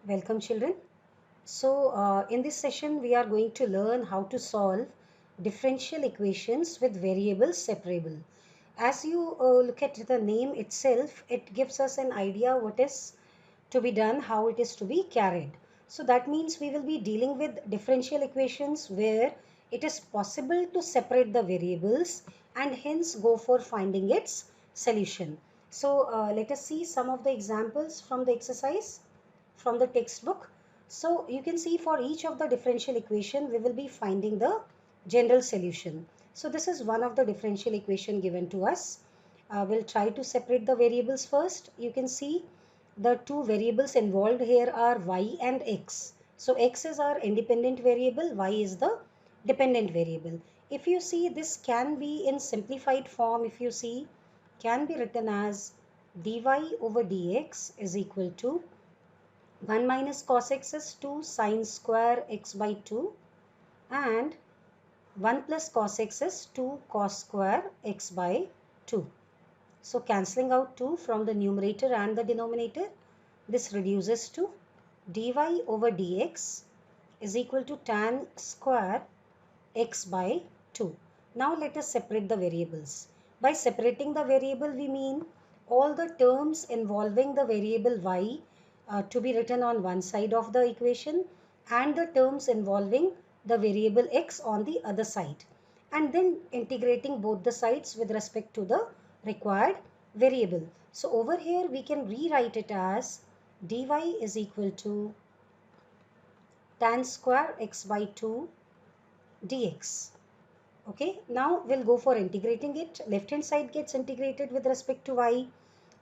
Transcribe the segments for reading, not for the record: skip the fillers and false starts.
Welcome children. In this session we are going to learn how to solve differential equations with variables separable. As you look at the name itself, it gives us an idea what is to be done, how it is to be carried. So that means we will be dealing with differential equations where it is possible to separate the variables and hence go for finding its solution. Let us see some of the examples from the exercise from the textbook. So you can see for each of the differential equation we will be finding the general solution. So this is one of the differential equation given to us. We'll try to separate the variables first. You can see the two variables involved here are y and x. So x is our independent variable, y is the dependent variable. If you see, this can be in simplified form, if you see, can be written as dy over dx is equal to 1 minus cos x is 2 sine square x by 2 and 1 plus cos x is 2 cos square x by 2. So cancelling out 2 from the numerator and the denominator, this reduces to dy over dx is equal to tan square x by 2. Now let us separate the variables. By separating the variable, we mean all the terms involving the variable y to be written on one side of the equation and the terms involving the variable x on the other side, and then integrating both the sides with respect to the required variable. So over here we can rewrite it as dy is equal to tan square x by 2 dx. Okay, now we'll go for integrating it. Left hand side gets integrated with respect to y,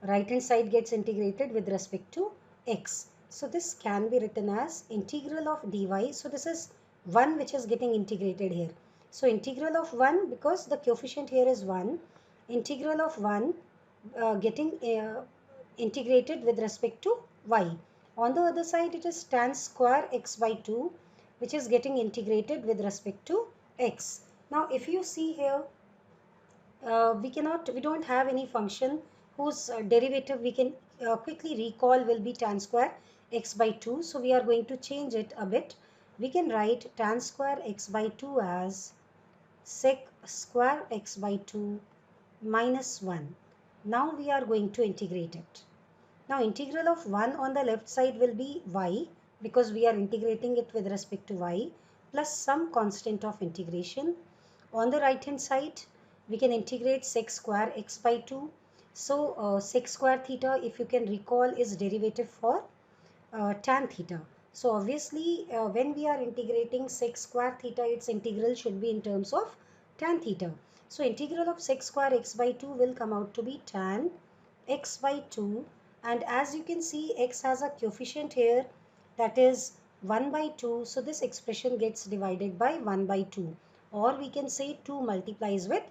right hand side gets integrated with respect to x. So this can be written as integral of dy. So this is 1 which is getting integrated here. So integral of 1, because the coefficient here is 1, integral of 1 getting integrated with respect to y. On the other side it is tan square x by 2 which is getting integrated with respect to x. Now if you see here, we don't have any function whose derivative we can quickly recall will be tan square x by 2. So we are going to change it a bit. We can write tan square x by 2 as sec square x by 2 minus 1. Now we are going to integrate it. Now integral of 1 on the left side will be y, because we are integrating it with respect to y, plus some constant of integration. On the right hand side we can integrate sec square x by 2. So sec square theta, if you can recall, is derivative for tan theta. So obviously when we are integrating sec square theta, its integral should be in terms of tan theta. So integral of sec square x by 2 will come out to be tan x by 2, and as you can see x has a coefficient here, that is 1 by 2. So this expression gets divided by 1 by 2, or we can say 2 multiplies with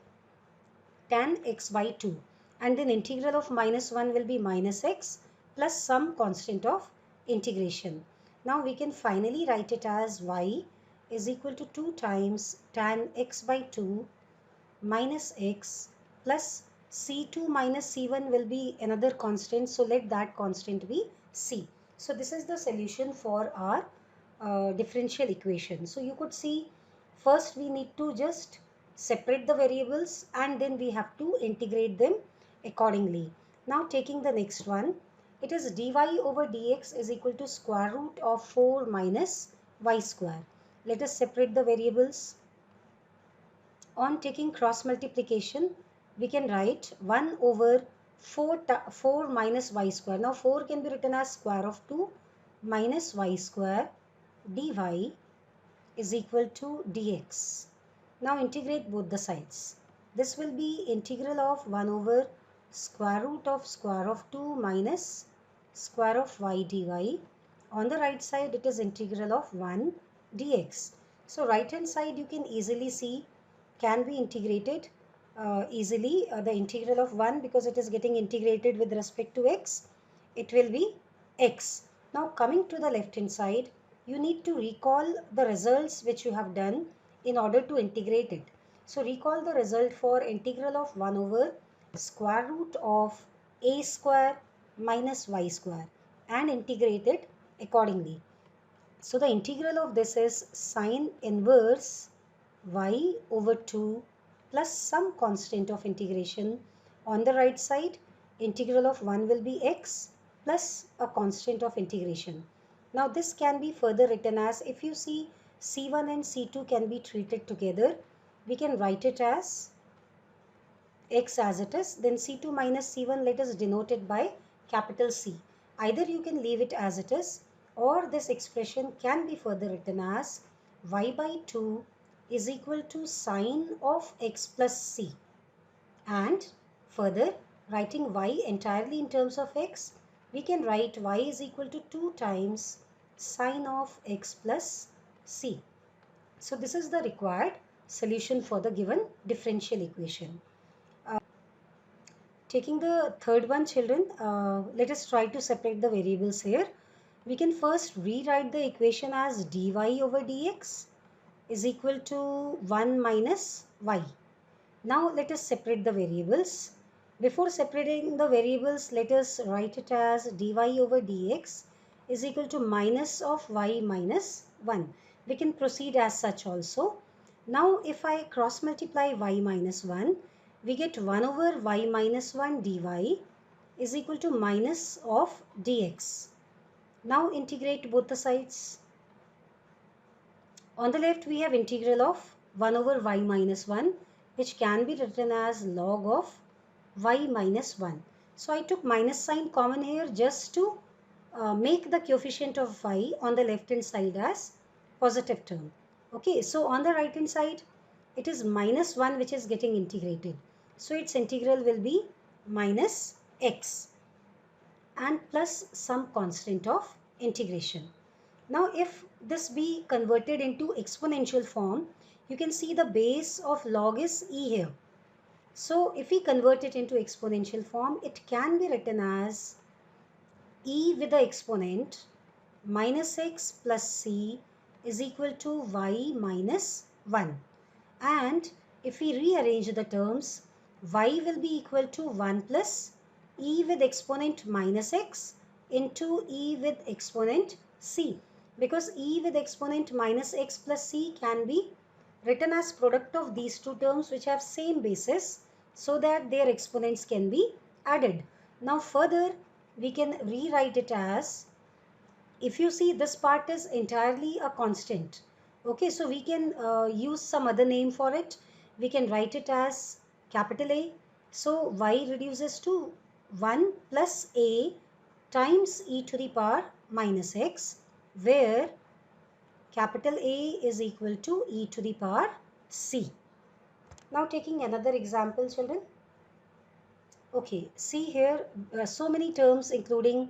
tan x by 2, and then integral of minus 1 will be minus x plus some constant of integration. Now we can finally write it as y is equal to 2 times tan x by 2 minus x plus c2 minus c1 will be another constant, so let that constant be c. So this is the solution for our differential equation. So you could see, first we need to just separate the variables and then we have to integrate them accordingly. Now taking the next one, it is dy over dx is equal to square root of 4 minus y square. Let us separate the variables. On taking cross multiplication, we can write 1 over 4 minus y square. Now 4 can be written as square of 2 minus y square dy is equal to dx. Now integrate both the sides. This will be integral of 1 over square of 2 minus square of y dy. On the right side it is integral of 1 dx. So right hand side you can easily see can be integrated easily. The integral of 1, because it is getting integrated with respect to x, it will be x. Now coming to the left hand side, you need to recall the results which you have done in order to integrate it. So recall the result for integral of 1 over square root of a square minus y square and integrate it accordingly. So the integral of this is sine inverse y over 2 plus some constant of integration. On the right side, integral of 1 will be x plus a constant of integration. Now this can be further written as, if you see c1 and c2 can be treated together, we can write it as x as it is, then c2 minus c1, let us denote it by capital C. Either you can leave it as it is, or this expression can be further written as y by 2 is equal to sine of x plus c. And further, writing y entirely in terms of x, we can write y is equal to 2 times sine of x plus c. So this is the required solution for the given differential equation. Taking the third one, children, let us try to separate the variables here. We can first rewrite the equation as dy over dx is equal to 1 minus y. Now let us separate the variables. Before separating the variables, let us write it as dy over dx is equal to minus of y minus 1. We can proceed as such also. Now if I cross multiply y minus 1, we get 1 over y minus 1 dy is equal to minus of dx. Now integrate both the sides. On the left we have integral of 1 over y minus 1, which can be written as log of y minus 1. So I took minus sign common here just to make the coefficient of y on the left hand side as positive term. Okay, so on the right hand side it is minus 1 which is getting integrated. So its integral will be minus x and plus some constant of integration. Now if this be converted into exponential form, you can see the base of log is e here. So if we convert it into exponential form, it can be written as e with the exponent minus x plus c is equal to y minus 1. And if we rearrange the terms, y will be equal to 1 plus e with exponent minus x into e with exponent c, because e with exponent minus x plus c can be written as product of these two terms which have same basis, so that their exponents can be added. Now further we can rewrite it as, if you see this part is entirely a constant. Okay, so we can use some other name for it. We can write it as capital A. So y reduces to 1 plus a times e to the power minus x, where capital A is equal to e to the power c. Now taking another example, children. Okay, see here so many terms including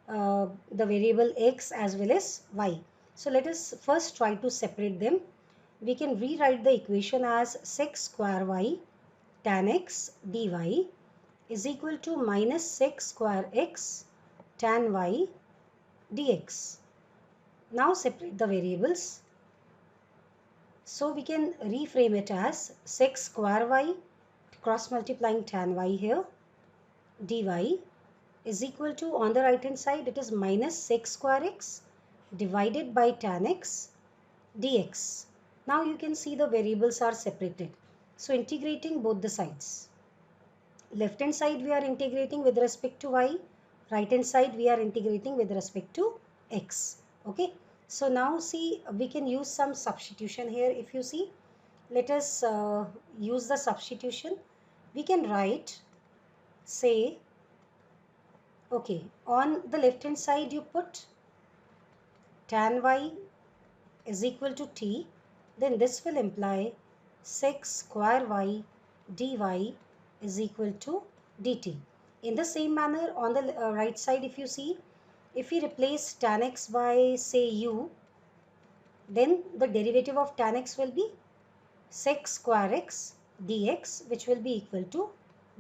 the variable x as well as y. So let us first try to separate them. We can rewrite the equation as sec square y tan x dy is equal to minus sec square x tan y dx. Now separate the variables. So we can reframe it as sec square y cross multiplying tan y here dy is equal to, on the right hand side it is minus sec square x divided by tan x dx. Now you can see the variables are separated. So integrating both the sides. Left hand side we are integrating with respect to y. Right hand side we are integrating with respect to x. Okay. So now see, we can use some substitution here. If you see, let us use the substitution. We can write, say, okay, on the left hand side you put tan y is equal to t, then this will imply sec square y dy is equal to dt. In the same manner, on the right side if you see, if we replace tan x by say u, then the derivative of tan x will be sec square x dx, which will be equal to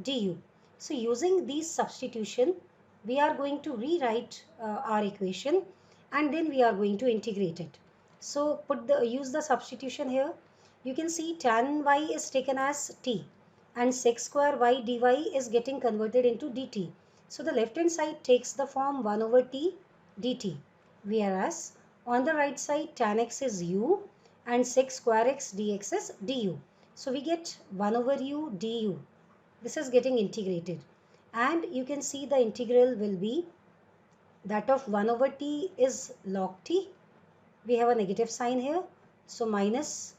du. So using these substitution, we are going to rewrite our equation, and then we are going to integrate it. So use the substitution here. You can see tan y is taken as t and sec square y dy is getting converted into dt. So the left hand side takes the form 1 over t dt. whereas on the right side tan x is u and sec square x dx is du. So we get 1 over u du. This is getting integrated, and you can see the integral will be that of 1 over t is log t. We have a negative sign here, so minus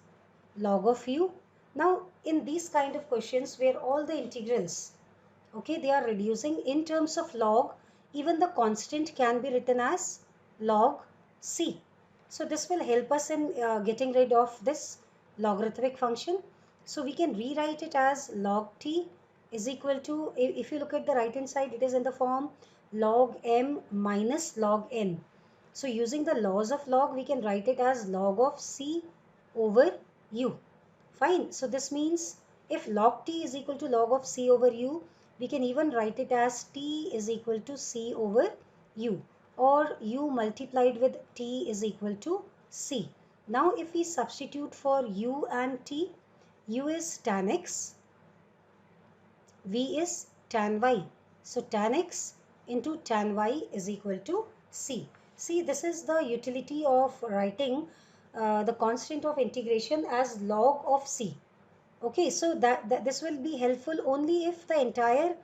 log of u. Now in these kind of questions where all the integrals, okay, they are reducing in terms of log, even the constant can be written as log c. So this will help us in getting rid of this logarithmic function. So we can rewrite it as log t is equal to, if you look at the right hand side, it is in the form log m minus log n. So using the laws of log, we can write it as log of c over u. Fine. So this means if log t is equal to log of c over u, we can even write it as t is equal to c over u, or u multiplied with t is equal to c. Now if we substitute for u and t, u is tan x, v is tan y. So tan x into tan y is equal to c. See, this is the utility of writing the constant of integration as log of c. Okay, so that this will be helpful only if the entire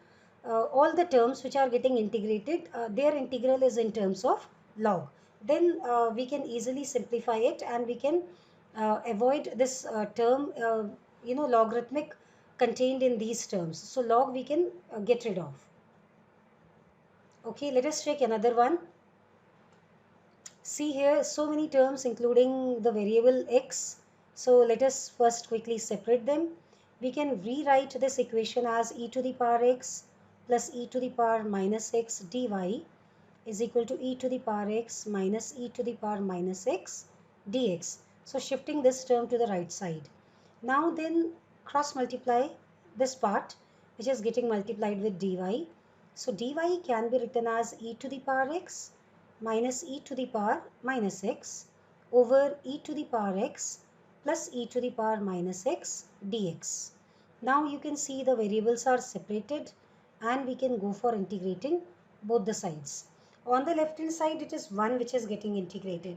all the terms which are getting integrated, their integral is in terms of log. Then we can easily simplify it, and we can avoid this term, logarithmic contained in these terms. So log we can get rid of. Okay, let us check another one. See here, so many terms including the variable x. So let us first quickly separate them. We can rewrite this equation as e to the power x plus e to the power minus x dy is equal to e to the power x minus e to the power minus x dx. So shifting this term to the right side. Now then cross multiply this part, which is getting multiplied with dy. So dy can be written as e to the power x minus e to the power minus x over e to the power x plus e to the power minus x dx. Now you can see the variables are separated, and we can go for integrating both the sides. On the left hand side, it is 1 which is getting integrated.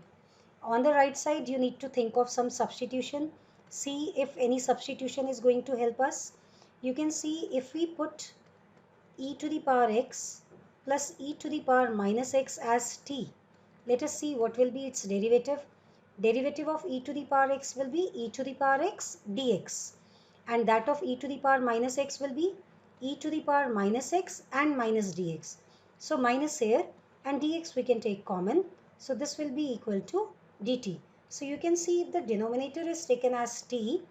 On the right side, you need to think of some substitution. See if any substitution is going to help us. You can see if we put e to the power x plus e to the power minus x as t. Let us see what will be its derivative. Derivative of e to the power x will be e to the power x dx, and that of e to the power minus x will be e to the power minus x and minus dx. So minus here, and dx we can take common. So this will be equal to dt. So you can see if the denominator is taken as t,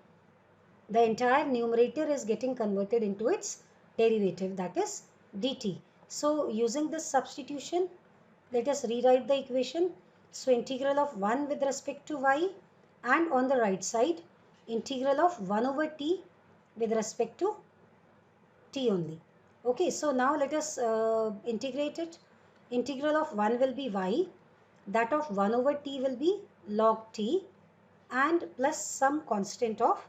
the entire numerator is getting converted into its derivative, that is dt. So using this substitution, let us rewrite the equation. So integral of 1 with respect to y, and on the right side integral of 1 over t with respect to t only. Okay, so now let us integrate it. Integral of 1 will be y, that of 1 over t will be log t, and plus some constant of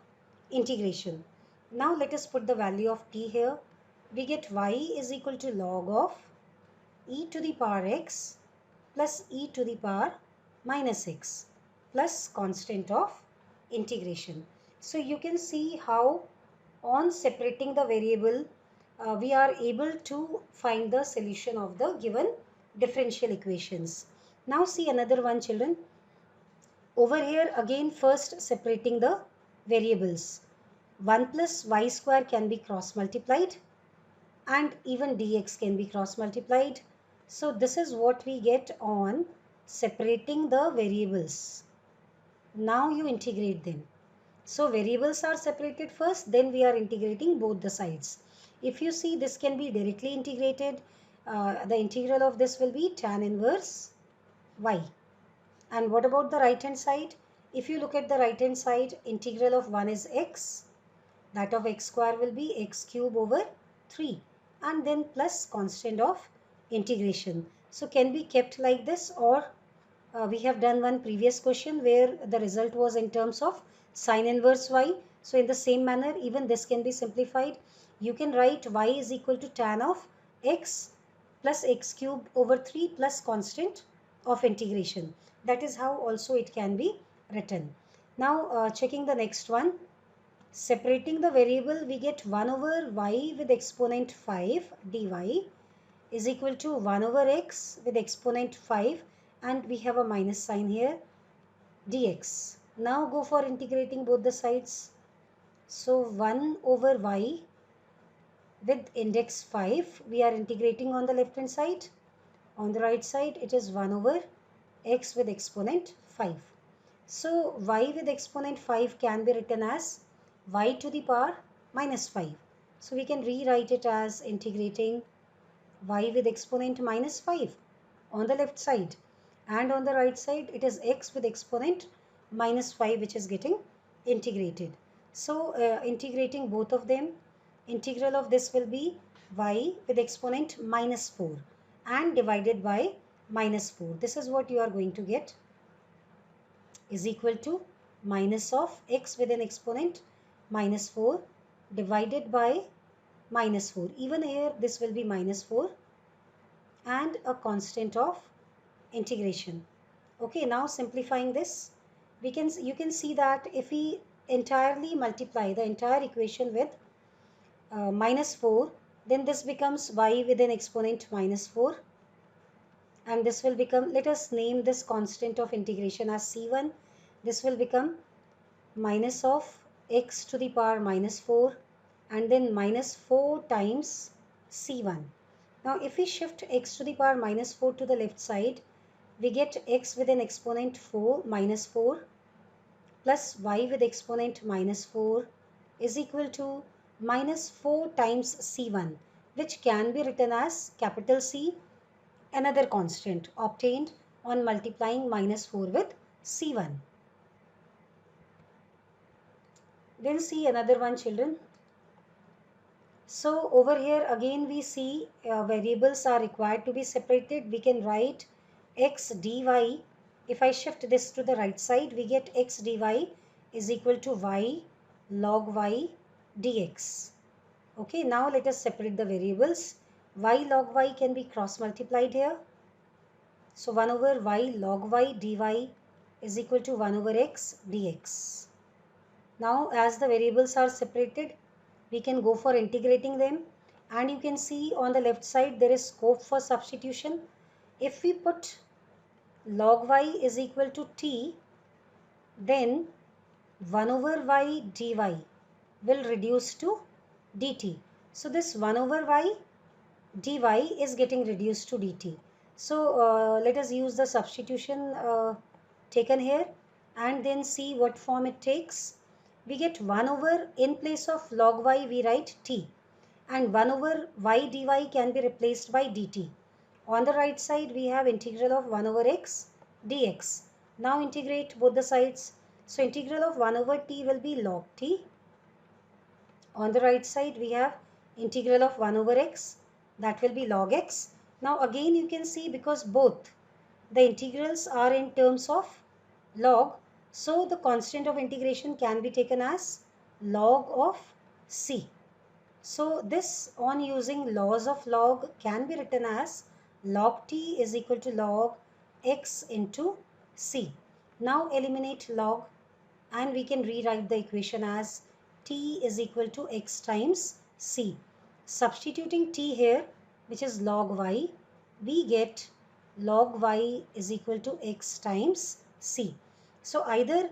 integration. Now let us put the value of t here. We get y is equal to log of e to the power x plus e to the power minus x plus constant of integration. So you can see how on separating the variable, we are able to find the solution of the given differential equations. Now see another one, children. Over here again, first separating the variables. 1 plus y square can be cross multiplied, and even dx can be cross multiplied. So this is what we get on separating the variables. Now you integrate them. So variables are separated first, then we are integrating both the sides. If you see, this can be directly integrated. The integral of this will be tan inverse y. And what about the right hand side? If you look at the right hand side, integral of 1 is x. That of x square will be x cube over 3. And then plus constant of integration. So can be kept like this, or we have done one previous question where the result was in terms of sine inverse y. So in the same manner, even this can be simplified. You can write y is equal to tan of x plus x cube over 3 plus constant of integration. That is how also it can be written. Now checking the next one. Separating the variable, we get 1 over y with exponent 5 dy is equal to 1 over x with exponent 5, and we have a minus sign here, dx. Now go for integrating both the sides. So 1 over y with index 5, we are integrating on the left hand side. On the right side, it is 1 over x with exponent 5. So y with exponent 5 can be written as y to the power minus 5. So we can rewrite it as integrating y with exponent minus 5 on the left side, and on the right side it is x with exponent minus 5 which is getting integrated. So integrating both of them, integral of this will be y with exponent minus 4 and divided by minus 4. This is what you are going to get, is equal to minus of x with an exponent minus 4 divided by minus 4. Even here this will be minus 4 and a constant of integration. Okay, now simplifying this, you can see that if we entirely multiply the entire equation with minus 4, then this becomes y with an exponent minus 4, and this will become, let us name this constant of integration as c1. This will become minus of x to the power minus 4 and then minus 4 times c1. Now if we shift x to the power minus 4 to the left side, we get x with an exponent 4 minus 4 plus y with exponent minus 4 is equal to minus 4 times c1, which can be written as capital C, another constant obtained on multiplying minus 4 with c1. Then see another one, children. So over here again we see variables are required to be separated. We can write x dy. If I shift this to the right side, we get x dy is equal to y log y dx. Okay, now let us separate the variables. Y log y can be cross multiplied here. So 1 over y log y dy is equal to 1 over x dx. Now as the variables are separated, we can go for integrating them, and you can see on the left side there is scope for substitution. If we put log y is equal to t, then 1 over y dy will reduce to dt. So this 1 over y dy is getting reduced to dt. So let us use the substitution taken here and then see what form it takes. We get 1 over, in place of log y we write t, and 1 over y dy can be replaced by dt. On the right side we have integral of 1 over x dx. Now integrate both the sides. So integral of 1 over t will be log t. On the right side we have integral of 1 over x, that will be log x. Now again you can see, because both the integrals are in terms of log, so the constant of integration can be taken as log of c. So this, on using laws of log, can be written as log t is equal to log x into c. Now eliminate log and we can rewrite the equation as t is equal to x times c. Substituting t here, which is log y, we get log y is equal to x times c. So either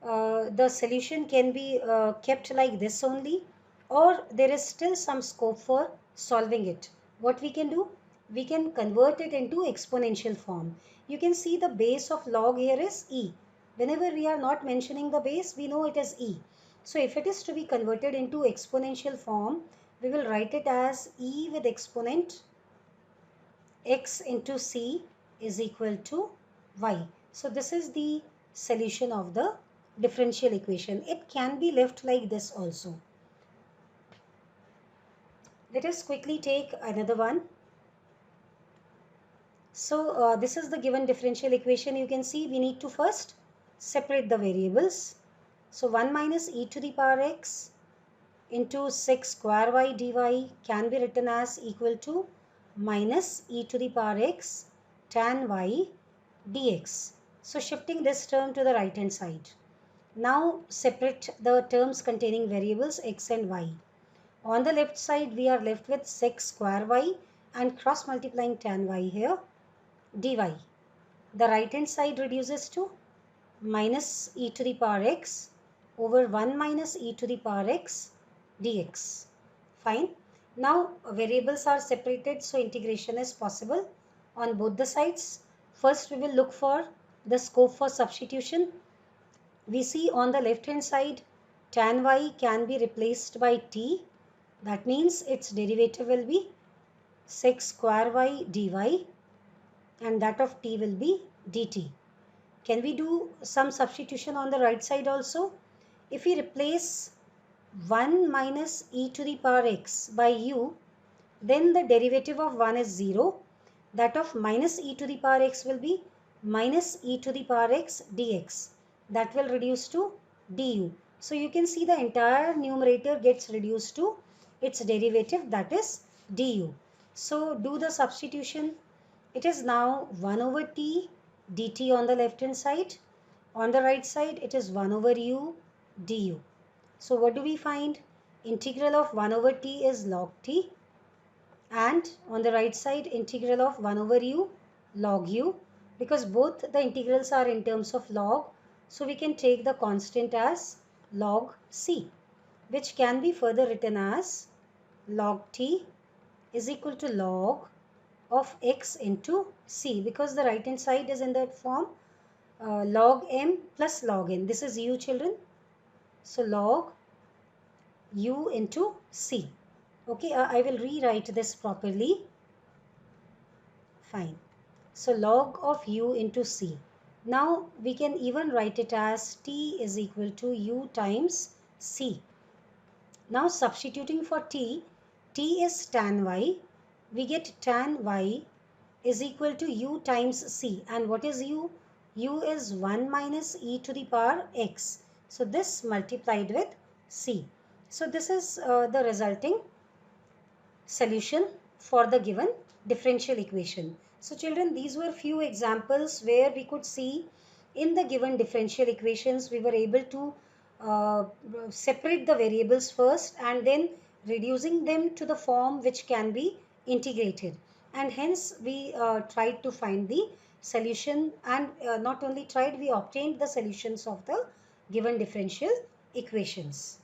the solution can be kept like this only, or there is still some scope for solving it. What we can do? We can convert it into exponential form. You can see the base of log here is e. Whenever we are not mentioning the base, we know it is e. So if it is to be converted into exponential form, we will write it as e with exponent x into c is equal to y. So this is the solution of the differential equation. It can be left like this also. Let us quickly take another one. So this is the given differential equation. You can see we need to first separate the variables. So 1 minus e to the power x into sec square y dy can be written as equal to minus e to the power x tan y dx. So shifting this term to the right hand side. Now separate the terms containing variables x and y. On the left side we are left with sec square y and cross multiplying tan y here dy. The right hand side reduces to minus e to the power x over 1 minus e to the power x dx. Fine. Now variables are separated, so integration is possible on both the sides. First we will look for the scope for substitution. We see on the left hand side tan y can be replaced by t. That means its derivative will be sec square y dy and that of t will be dt. Can we do some substitution on the right side also? If we replace 1 minus e to the power x by u, then the derivative of 1 is 0. That of minus e to the power x will be minus e to the power x dx. That will reduce to du. So you can see the entire numerator gets reduced to its derivative, that is du. So do the substitution. It is now 1 over t dt on the left hand side. On the right side it is 1 over u du. So what do we find? Integral of 1 over t is log t, and on the right side integral of 1 over u log u, because both the integrals are in terms of log, so we can take the constant as log c, which can be further written as log t is equal to log of x into c, because the right hand side is in that form log m plus log n. This is u, children. So log u into c. Okay, I will rewrite this properly. Fine. So log of u into c. Now we can even write it as t is equal to u times c. Now substituting for t, t is tan y. We get tan y is equal to u times c. And what is u? U is 1 minus e to the power x. So this multiplied with c. So this is the resulting solution for the given differential equation. So children, these were few examples where we could see in the given differential equations we were able to separate the variables first and then reducing them to the form which can be integrated, and hence we tried to find the solution, and not only tried, we obtained the solutions of the given differential equations.